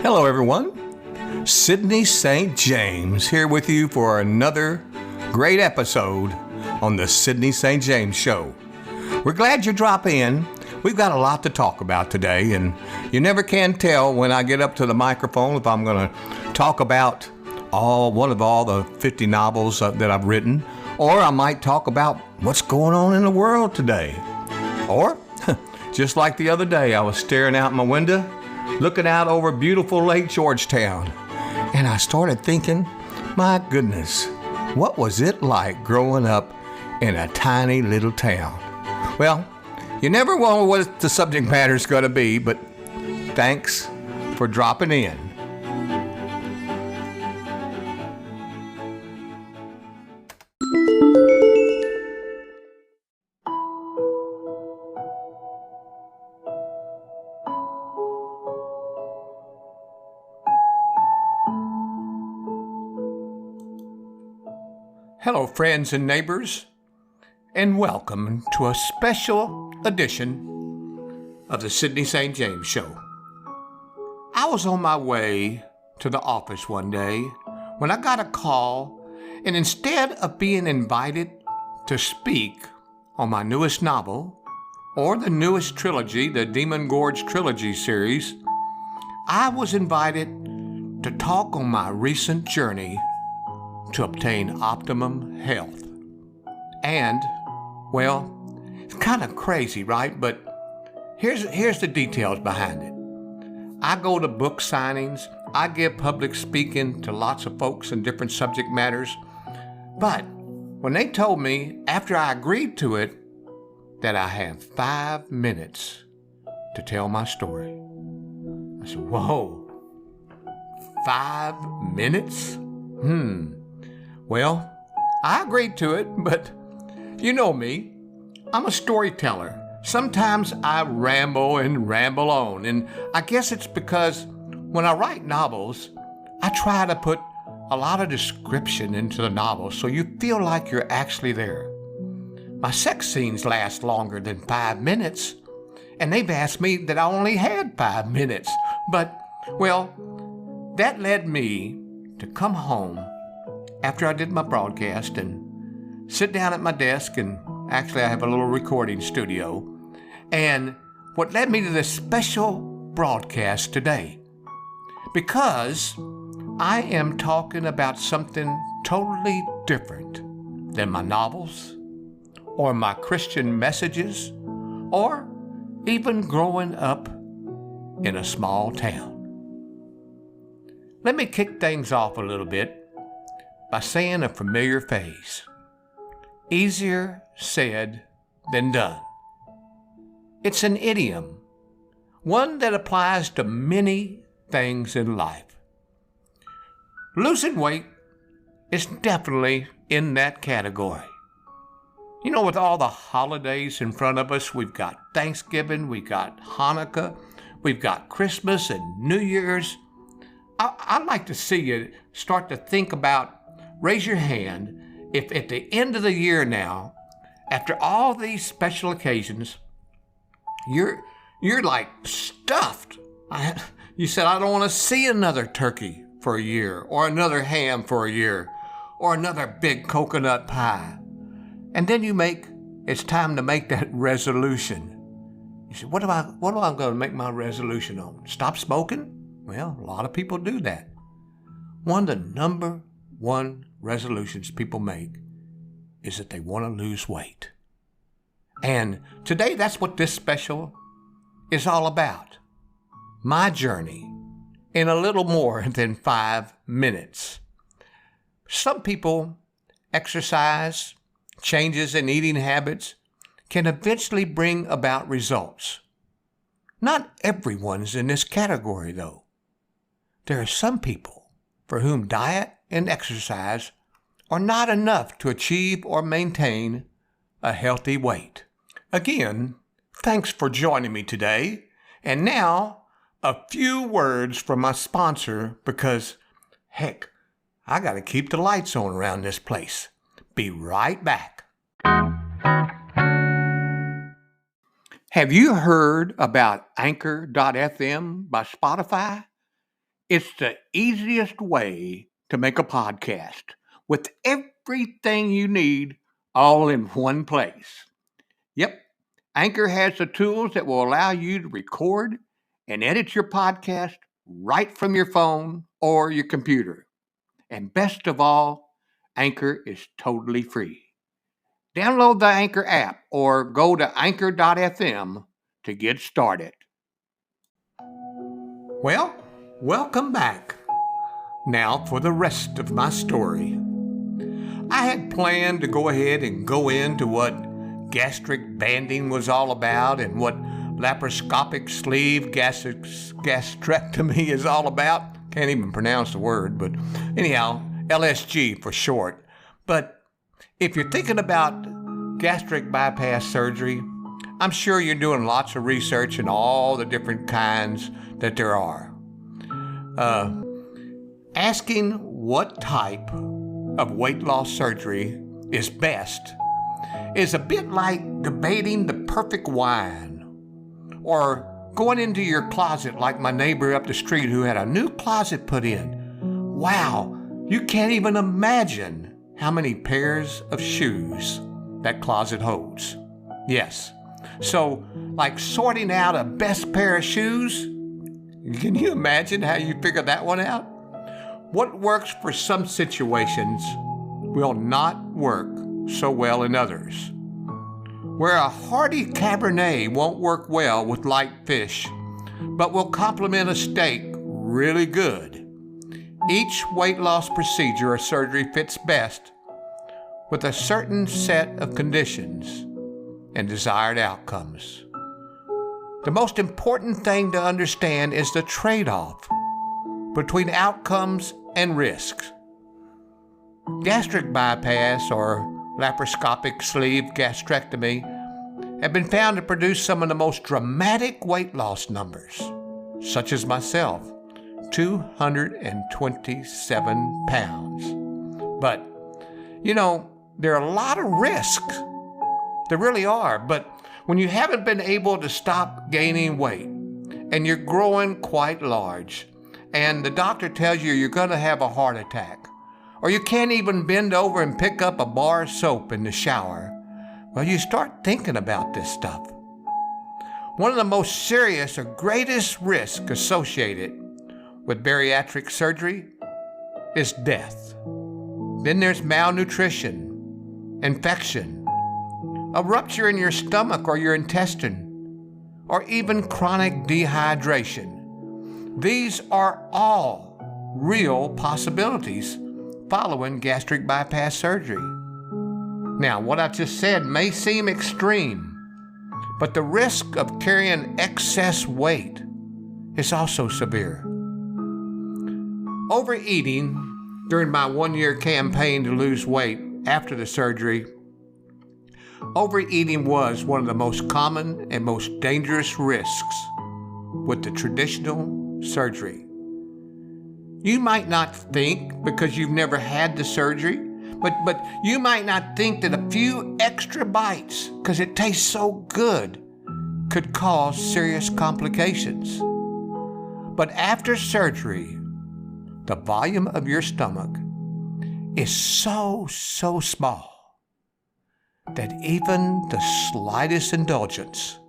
Hello, everyone. Sydney St. James here with you for another great episode on the Sydney St. James Show. We're glad you drop in. We've got a lot to talk about today, and you never can tell when I get up to the microphone if I'm going to talk about one of all the 50 novels that I've written, or I might talk about what's going on in the world today. Or, just like the other day, I was staring out my window, looking out over beautiful Lake Georgetown, and I started thinking, my goodness, what was it like growing up in a tiny little town? Well, you never know what the subject matter is going to be, but thanks for dropping in. Hello, friends and neighbors, and welcome to a special edition of the Sydney St. James Show. I was on my way to the office one day when I got a call, and instead of being invited to speak on my newest novel, or the newest trilogy, the Demon Gorge Trilogy series, I was invited to talk on my recent journey to obtain optimum health. And, well, it's kind of crazy, right? But here's the details behind it. I go to book signings, I give public speaking to lots of folks in different subject matters. But when they told me, after I agreed to it, that I have 5 minutes to tell my story, I said, whoa, 5 minutes? Well, I agreed to it, but you know me, I'm a storyteller. Sometimes I ramble and ramble on, and I guess it's because when I write novels, I try to put a lot of description into the novel so you feel like you're actually there. My sex scenes last longer than 5 minutes, and they've asked me that I only had 5 minutes. But, well, that led me to come home after I did my broadcast and sit down at my desk, and actually I have a little recording studio. And what led me to this special broadcast today, because I am talking about something totally different than my novels or my Christian messages or even growing up in a small town. Let me kick things off a little bit by saying a familiar phrase. Easier said than done. It's an idiom, one that applies to many things in life. Losing weight is definitely in that category. You know, with all the holidays in front of us, we've got Thanksgiving, we've got Hanukkah, we've got Christmas and New Year's. I'd like to see you start to think about, raise your hand, if at the end of the year now, after all these special occasions, you're like stuffed. You said, I don't want to see another turkey for a year, or another ham for a year, or another big coconut pie. And then it's time to make that resolution. You say, what am I going to make my resolution on? Stop smoking? Well, a lot of people do that. One of the number one resolutions people make is that they want to lose weight. And today, that's what this special is all about. My journey in a little more than 5 minutes. Some people, exercise, changes in eating habits can eventually bring about results. Not everyone's in this category, though. There are some people for whom diet and exercise are not enough to achieve or maintain a healthy weight. Again, thanks for joining me today. And now, a few words from my sponsor, because, heck, I got to keep the lights on around this place. Be right back. Have you heard about Anchor.fm by Spotify? It's the easiest way to make a podcast with everything you need all in one place. Yep, Anchor has the tools that will allow you to record and edit your podcast right from your phone or your computer. And best of all, Anchor is totally free. Download the Anchor app or go to anchor.fm to get started. Well, welcome back. Now for the rest of my story. I had planned to go ahead and go into what gastric banding was all about and what laparoscopic sleeve gastrectomy is all about. Can't even pronounce the word, but anyhow, LSG for short. But if you're thinking about gastric bypass surgery, I'm sure you're doing lots of research in all the different kinds that there are. Asking what type of weight loss surgery is best is a bit like debating the perfect wine, or going into your closet like my neighbor up the street who had a new closet put in. Wow, you can't even imagine how many pairs of shoes that closet holds. Yes. So, like sorting out a best pair of shoes, can you imagine how you figure that one out? What works for some situations will not work so well in others. Where a hearty Cabernet won't work well with light fish, but will complement a steak really good. Each weight loss procedure or surgery fits best with a certain set of conditions and desired outcomes. The most important thing to understand is the trade-off between outcomes and risks. Gastric bypass or laparoscopic sleeve gastrectomy have been found to produce some of the most dramatic weight loss numbers, such as myself, 227 pounds. But, there are a lot of risks. There really are, but when you haven't been able to stop gaining weight and you're growing quite large and the doctor tells you you're going to have a heart attack, or you can't even bend over and pick up a bar of soap in the shower, well, you start thinking about this stuff. One of the most serious or greatest risks associated with bariatric surgery is death. Then there's malnutrition, infection, a rupture in your stomach or your intestine, or even chronic dehydration. These are all real possibilities following gastric bypass surgery. Now, what I just said may seem extreme, but the risk of carrying excess weight is also severe. Overeating during my 1-year campaign to lose weight after the surgery, overeating was one of the most common and most dangerous risks with the traditional surgery. You might not think, because you've never had the surgery, but you might not think that a few extra bites, because it tastes so good, could cause serious complications. But after surgery, the volume of your stomach is so small that even the slightest indulgence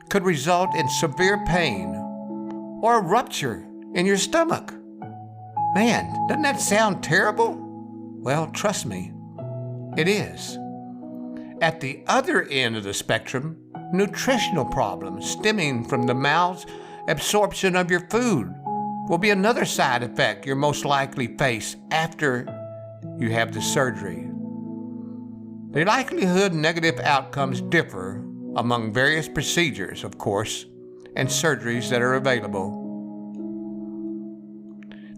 could result in severe pain or a rupture in your stomach. Man, doesn't that sound terrible? Well, trust me, it is. At the other end of the spectrum, nutritional problems stemming from the mouth's absorption of your food will be another side effect you're most likely face after you have the surgery. The likelihood negative outcomes differ among various procedures, of course, and surgeries that are available.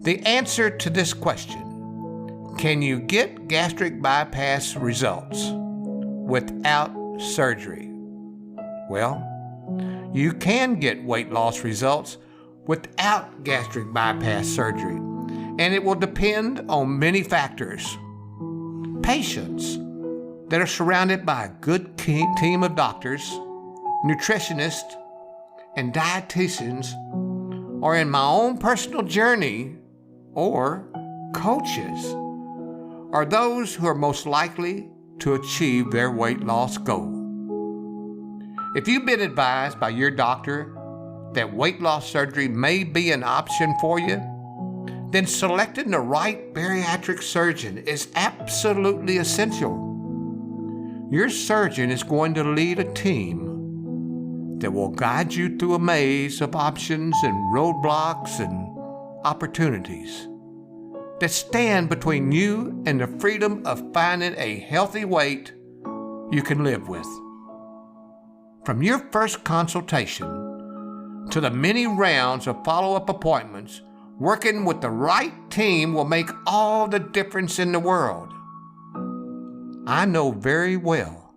The answer to this question, can you get gastric bypass results without surgery? Well, you can get weight loss results without gastric bypass surgery, and it will depend on many factors. Patients that are surrounded by a good team of doctors, nutritionists, and dietitians or in my own personal journey, or coaches, are those who are most likely to achieve their weight loss goal. If you've been advised by your doctor that weight loss surgery may be an option for you, then selecting the right bariatric surgeon is absolutely essential. Your surgeon is going to lead a team that will guide you through a maze of options and roadblocks and opportunities that stand between you and the freedom of finding a healthy weight you can live with. From your first consultation to the many rounds of follow-up appointments, working with the right team will make all the difference in the world. I know very well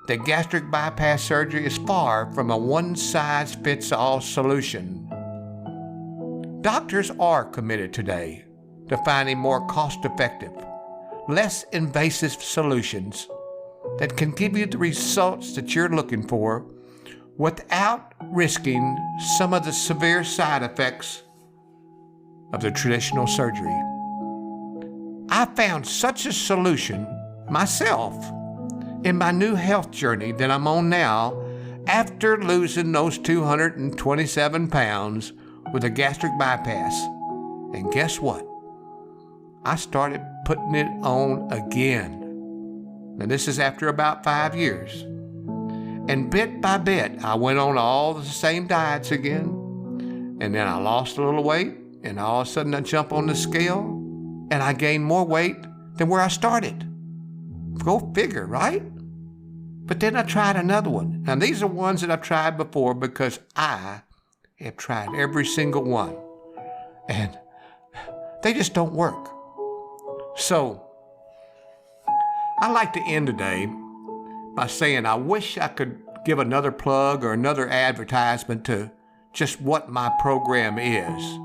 that gastric bypass surgery is far from a one-size-fits-all solution. Doctors are committed today to finding more cost-effective, less invasive solutions that can give you the results that you're looking for without risking some of the severe side effects of the traditional surgery. I found such a solution myself in my new health journey that I'm on now after losing those 227 pounds with a gastric bypass. And guess what? I started putting it on again. Now this is after about 5 years. And bit by bit, I went on all the same diets again. And then I lost a little weight, and all of a sudden I jump on the scale, and I gained more weight than where I started. Go figure, right? But then I tried another one. Now these are ones that I've tried before because I have tried every single one. And they just don't work. So I like to end today by saying I wish I could give another plug or another advertisement to just what my program is.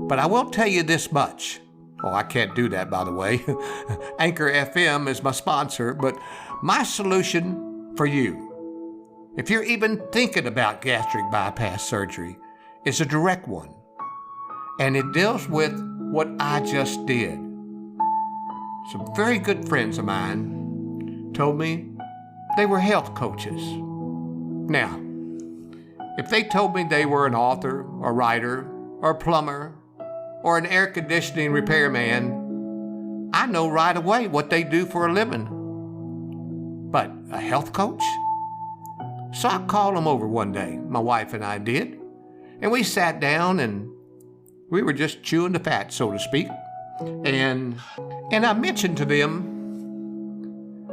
But I will tell you this much. Oh, I can't do that, by the way. Anchor FM is my sponsor, but my solution for you, if you're even thinking about gastric bypass surgery, is a direct one. And it deals with what I just did. Some very good friends of mine told me they were health coaches. Now, if they told me they were an author, a writer, or a plumber, or an air conditioning repairman, I know right away what they do for a living. But a health coach? So I called them over one day, my wife and I did, and we sat down and we were just chewing the fat, so to speak. And I mentioned to them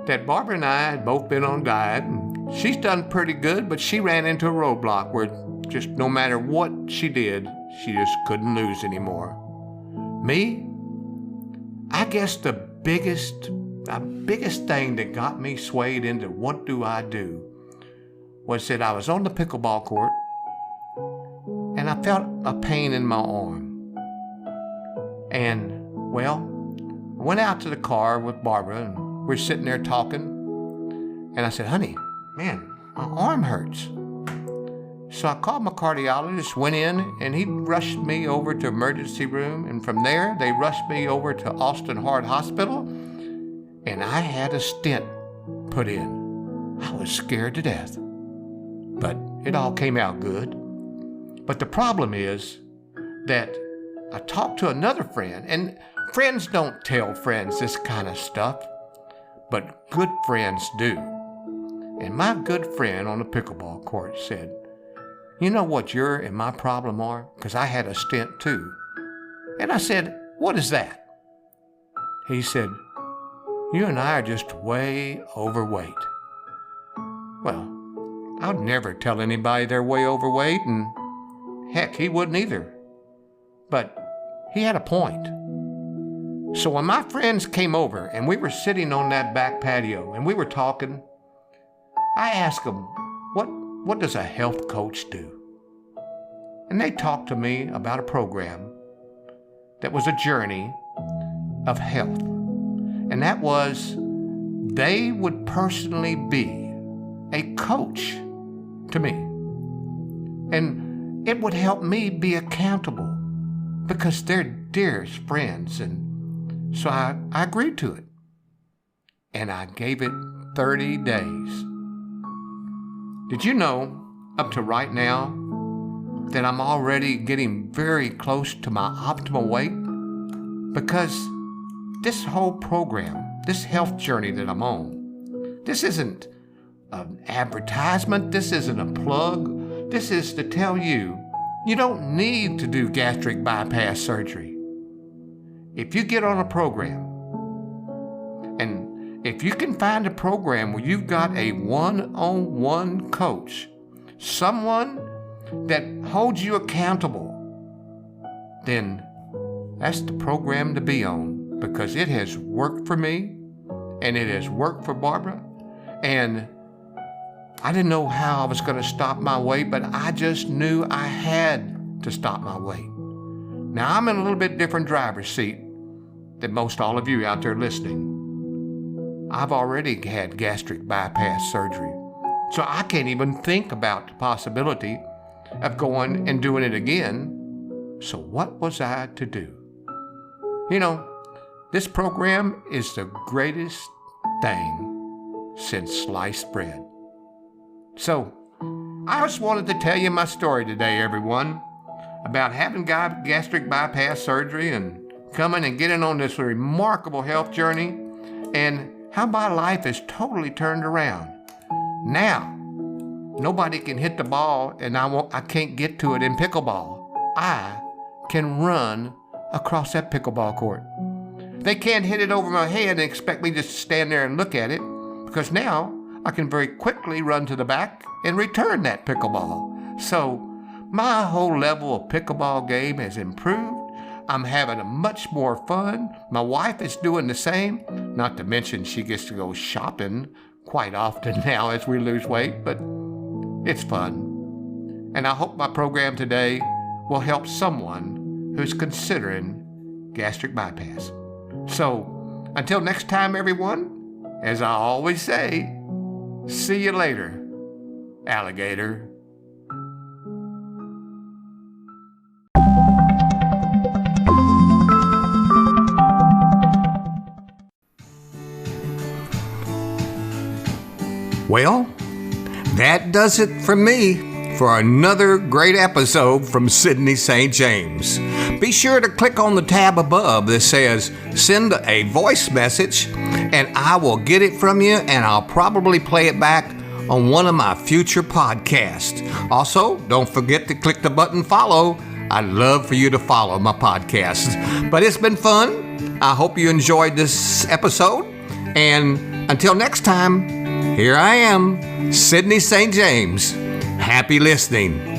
that Barbara and I had both been on diet, and she's done pretty good, but she ran into a roadblock where just no matter what she did, she just couldn't lose anymore. Me? I guess the biggest thing that got me swayed into what do I do was that I was on the pickleball court and I felt a pain in my arm. And, well, I went out to the car with Barbara and we're sitting there talking. And I said, honey, man, my arm hurts. So I called my cardiologist, went in, and he rushed me over to emergency room. And from there, they rushed me over to Austin Heart Hospital. And I had a stent put in. I was scared to death. But it all came out good. But the problem is that I talked to another friend, and friends don't tell friends this kind of stuff, but good friends do. And my good friend on the pickleball court said, you know what your and my problem are? Because I had a stent too. And I said, what is that? He said, you and I are just way overweight. Well, I would never tell anybody they're way overweight, and heck, he wouldn't either. But he had a point. So when my friends came over and we were sitting on that back patio and we were talking, I asked them, what does a health coach do? And they talked to me about a program that was a journey of health. And that was, they would personally be a coach to me. And it would help me be accountable because they're dearest friends. And so I agreed to it. And I gave it 30 days. Did you know, up to right now, that I'm already getting very close to my optimal weight? Because this whole program, this health journey that I'm on, this isn't an advertisement, this isn't a plug, this is to tell you, you don't need to do gastric bypass surgery. If you get on a program, and if you can find a program where you've got a one-on-one coach, someone that holds you accountable, then that's the program to be on, because it has worked for me and it has worked for Barbara. And I didn't know how I was going to stop my weight, but I just knew I had to stop my weight. Now, I'm in a little bit different driver's seat than most all of you out there listening. I've already had gastric bypass surgery, so I can't even think about the possibility of going and doing it again. So what was I to do? You know, this program is the greatest thing since sliced bread. So, I just wanted to tell you my story today, everyone, about having gastric bypass surgery and coming and getting on this remarkable health journey, and how my life is totally turned around. Now, nobody can hit the ball and I can't get to it in pickleball. I can run across that pickleball court. They can't hit it over my head and expect me just to stand there and look at it, because now I can very quickly run to the back and return that pickleball. So my whole level of pickleball game has improved. I'm having a much more fun. My wife is doing the same, not to mention she gets to go shopping quite often now as we lose weight, but it's fun. And I hope my program today will help someone who's considering gastric bypass. So until next time, everyone, as I always say, see you later, alligator. Well, that does it for me for another great episode from Sydney St. James. Be sure to click on the tab above that says send a voice message, and I will get it from you, and I'll probably play it back on one of my future podcasts. Also, don't forget to click the button follow. I'd love for you to follow my podcast. But it's been fun. I hope you enjoyed this episode. And until next time, here I am, Sydney St. James. Happy listening.